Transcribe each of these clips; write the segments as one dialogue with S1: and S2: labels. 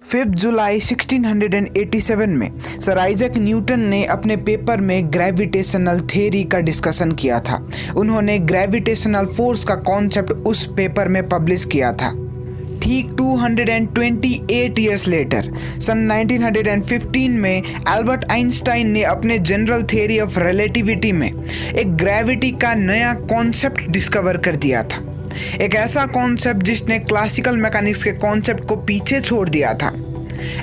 S1: 5 जुलाई 1687 में sir Isaac Newton ने अपने पेपर में ग्रेविटेशनल थ्योरी का डिस्कशन किया था। उन्होंने ग्रेविटेशनल फोर्स का कॉन्सेप्ट उस पेपर में पब्लिश किया था। ठीक 228 ईयर्स लेटर सन 1915 में एल्बर्ट आइंस्टाइन ने अपने जनरल थ्योरी ऑफ रिलेटिविटी में एक ग्रेविटी का नया कॉन्सेप्ट डिस्कवर कर दिया था। एक ऐसा कॉन्सेप्ट जिसने क्लासिकल मैकेनिक्स के कॉन्सेप्ट को पीछे छोड़ दिया था।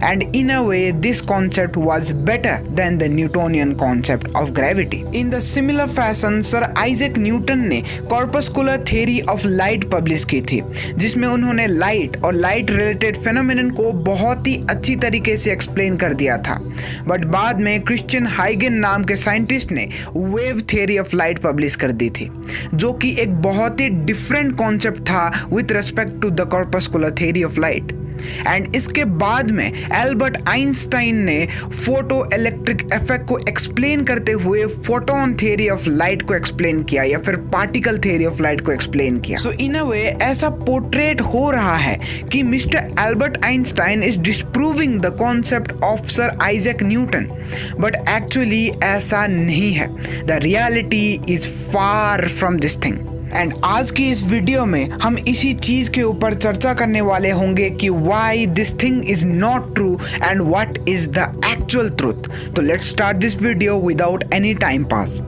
S1: And in a way, this concept was better than the Newtonian concept of gravity. In the similar fashion, Sir Isaac Newton ने corpuscular theory of light publish की थी, जिसमें उन्होंने लाइट और लाइट रिलेटेड फेनोमेनन को बहुत ही अच्छी तरीके से एक्सप्लेन कर दिया था। बट बाद में क्रिश्चियन हाइगन नाम के साइंटिस्ट ने wave theory of light publish कर दी थी, जो कि एक बहुत ही डिफरेंट कॉन्सेप्ट था with respect to the corpuscular theory of light. And इसके बाद में एल्बर्ट आइंस्टाइन ने फोटो इलेक्ट्रिक इफेक्ट को एक्सप्लेन करते हुए फोटोन थ्योरी ऑफ लाइट को एक्सप्लेन किया या फिर पार्टिकल थ्योरी ऑफ लाइट को एक्सप्लेन किया। सो इन अ वे ऐसा पोर्ट्रेट हो रहा है कि mister Albert Einstein is disproving the concept of sir Isaac Newton, but actually ऐसा नहीं है। The reality is far from this thing. And आज की इस वीडियो में हम इसी चीज के ऊपर चर्चा करने वाले होंगे कि why this thing is not true and what is the actual truth. तो let's start this video without any time pass.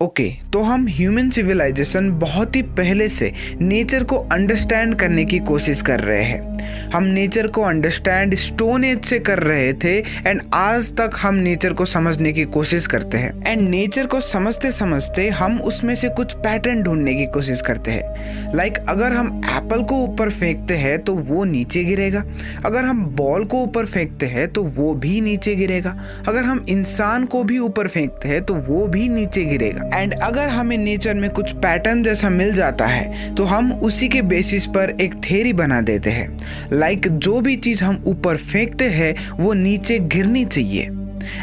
S1: Okay, तो हम ह्यूमन सिविलाइजेशन बहुत ही पहले से नेचर को अंडरस्टैंड करने की कोशिश कर रहे हैं। हम नेचर को अंडरस्टैंड स्टोन एज से कर रहे थे एंड आज तक हम नेचर को समझने की कोशिश करते हैं। एंड नेचर को समझते समझते हम उसमें से कुछ पैटर्न ढूंढने की कोशिश करते हैं। लाइक अगर हम एप्पल को ऊपर फेंकते हैं तो वो नीचे गिरेगा, अगर हम बॉल को ऊपर फेंकते हैं तो वो भी नीचे गिरेगा, अगर हम इंसान को भी ऊपर फेंकते हैं तो वो भी नीचे गिरेगा। एंड अगर हमें नेचर में कुछ पैटर्न जैसा मिल जाता है तो हम उसी के बेसिस पर एक थ्योरी बना देते हैं। लाइक जो भी चीज हम ऊपर फेंकते हैं वो नीचे गिरनी चाहिए,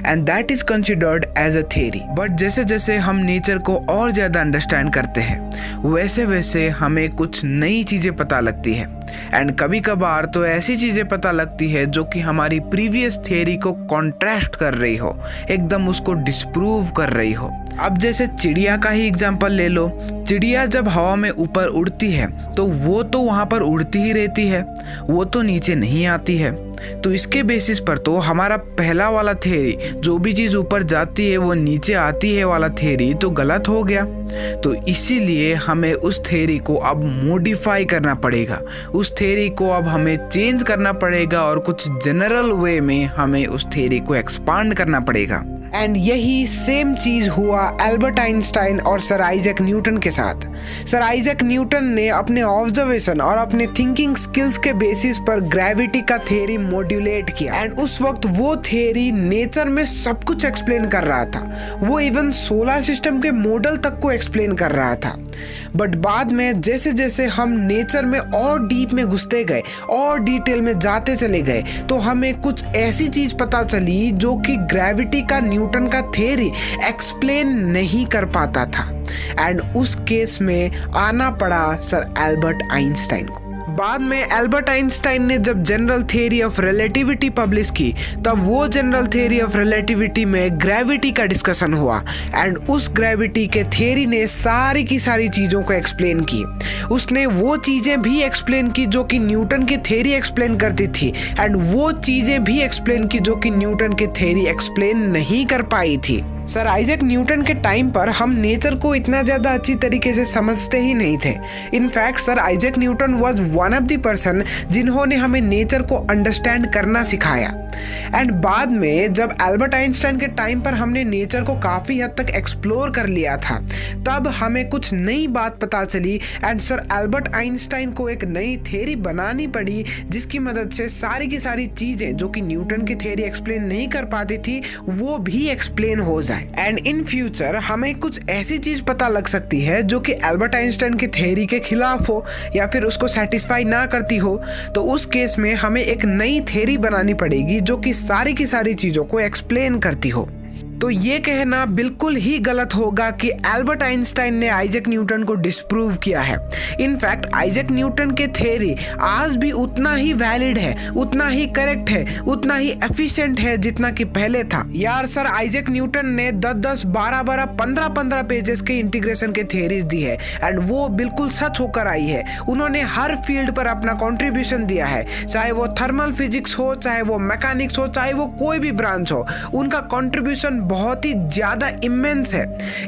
S1: and that is considered as a theory. But जैसे जैसे हम नेचर को और ज्यादा अंडरस्टैंड करते हैं वैसे वैसे हमें कुछ नई चीजें पता लगती है। एंड कभी कभार तो ऐसी चीजें पता लगती है जो कि हमारी प्रीवियस थ्योरी को कॉन्ट्रास्ट कर रही हो, एकदम उसको डिस्प्रूव कर रही हो। अब जैसे चिड़िया का ही एग्जांपल ले लो। चिड़िया जब हवा में ऊपर उड़ती है तो वो तो वहाँ पर उड़ती ही रहती है, वो तो नीचे नहीं आती है। तो इसके बेसिस पर तो हमारा पहला वाला थ्योरी, जो भी चीज़ ऊपर जाती है वो नीचे आती है वाला थ्योरी, तो गलत हो गया। तो इसीलिए हमें उस थ्योरी को अब मॉडिफाई करना पड़ेगा, उस थ्योरी को अब हमें चेंज करना पड़ेगा और कुछ जनरल वे में हमें उस थ्योरी को एक्सपांड करना पड़ेगा। एंड यही सेम चीज हुआ एल्बर्ट आइंस्टाइन और सर आइजैक न्यूटन के साथ। सर आइजैक न्यूटन ने अपने ऑब्जर्वेशन और अपने थिंकिंग स्किल्स के बेसिस पर ग्रेविटी का थ्योरी मॉड्यूलेट किया। एंड उस वक्त वो थ्योरी नेचर में सब कुछ एक्सप्लेन कर रहा था, वो इवन सोलर सिस्टम के मॉडल तक को एक्सप्लेन कर रहा था। बट बाद में जैसे जैसे हम नेचर में और डीप में घुसते गए और डिटेल में जाते चले गए तो हमें कुछ ऐसी चीज पता चली जो कि ग्रेविटी का न्यूटन का थ्योरी एक्सप्लेन नहीं कर पाता था। एंड उस केस में आना पड़ा सर एल्बर्ट आइंस्टाइन को। बाद में एल्बर्ट आइंस्टाइन ने जब general theory of relativity publish की तब वो जनरल थ्योरी ऑफ रिलेटिविटी में ग्रेविटी का डिस्कशन हुआ। एंड उस ग्रेविटी के थ्योरी ने सारी की सारी चीज़ों को एक्सप्लेन की। उसने वो चीज़ें भी एक्सप्लेन की जो कि न्यूटन की थ्योरी एक्सप्लेन करती थी, एंड वो चीज़ें भी एक्सप्लेन की जो कि न्यूटन की थ्योरी एक्सप्लेन नहीं कर पाई थी। सर आइजैक न्यूटन के टाइम पर हम नेचर को इतना ज़्यादा अच्छी तरीके से समझते ही नहीं थे। In fact sir Isaac Newton was one of the person जिन्होंने हमें नेचर को अंडरस्टैंड करना सिखाया। एंड बाद में जब एल्बर्ट आइंस्टाइन के टाइम पर हमने नेचर को काफ़ी हद तक एक्सप्लोर कर लिया था, तब हमें कुछ नई बात पता चली एंड सर एल्बर्ट आइंस्टाइन को एक नई थ्योरी बनानी पड़ी जिसकी मदद से सारी की सारी चीज़ें जो कि न्यूटन की थ्योरी एक्सप्लेन नहीं कर पाती थी वो भी एक्सप्लेन हो जाए। एंड इन फ्यूचर हमें कुछ ऐसी चीज पता लग सकती है जो कि एल्बर्ट आइंस्टाइन की थ्योरी के खिलाफ हो या फिर उसको सेटिस्फाई ना करती हो, तो उस केस में हमें एक नई थ्योरी बनानी पड़ेगी जो कि सारी की सारी चीजों को एक्सप्लेन करती हो। तो ये कहना बिल्कुल ही गलत होगा कि एल्बर्ट आइंस्टाइन ने आइजैक न्यूटन को डिस्प्रूव किया है। इनफैक्ट आइजैक न्यूटन के थ्योरी आज भी उतना ही वैलिड है, उतना ही करेक्ट है, उतना ही एफिशिएंट है जितना कि पहले था। यार सर आइजैक न्यूटन ने 10-10, 12-12, 15-15 पेजेस के इंटीग्रेशन के थ्योरीज दी है एंड वो बिल्कुल सच होकर आई है। उन्होंने हर फील्ड पर अपना कंट्रीब्यूशन दिया है, चाहे वो थर्मल फिजिक्स हो, चाहे वो मैकेनिक्स हो, चाहे वो कोई भी ब्रांच हो। उनका कंट्रीब्यूशन बहुत ही ज्यादा इमेंस है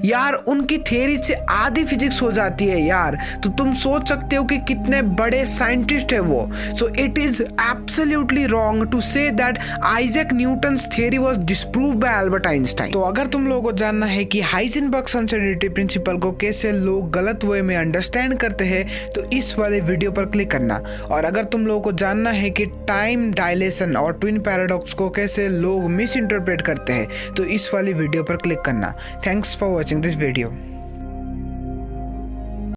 S1: यार। उनकी थ्योरी से आधी फिजिक्स हो जाती है यार, तो तुम सोच सकते हो कि कितने बड़े साइंटिस्ट है वो। So it is absolutely wrong to say that Isaac Newton's theory was disproved by Albert Einstein. तो अगर तुम लोगों को जानना है कि हाइजेनबर्ग अनसर्टेनिटी प्रिंसिपल को कैसे लोग गलत वे में अंडरस्टैंड करते हैं तो इस वाले वीडियो पर क्लिक करना। और अगर तुम लोगों को जानना है कि टाइम डायलेशन और ट्विन पैराडॉक्स को कैसे लोग मिस इंटरप्रेट करते हैं तो इस वाली वीडियो पर क्लिक करना। Thanks for watching this video.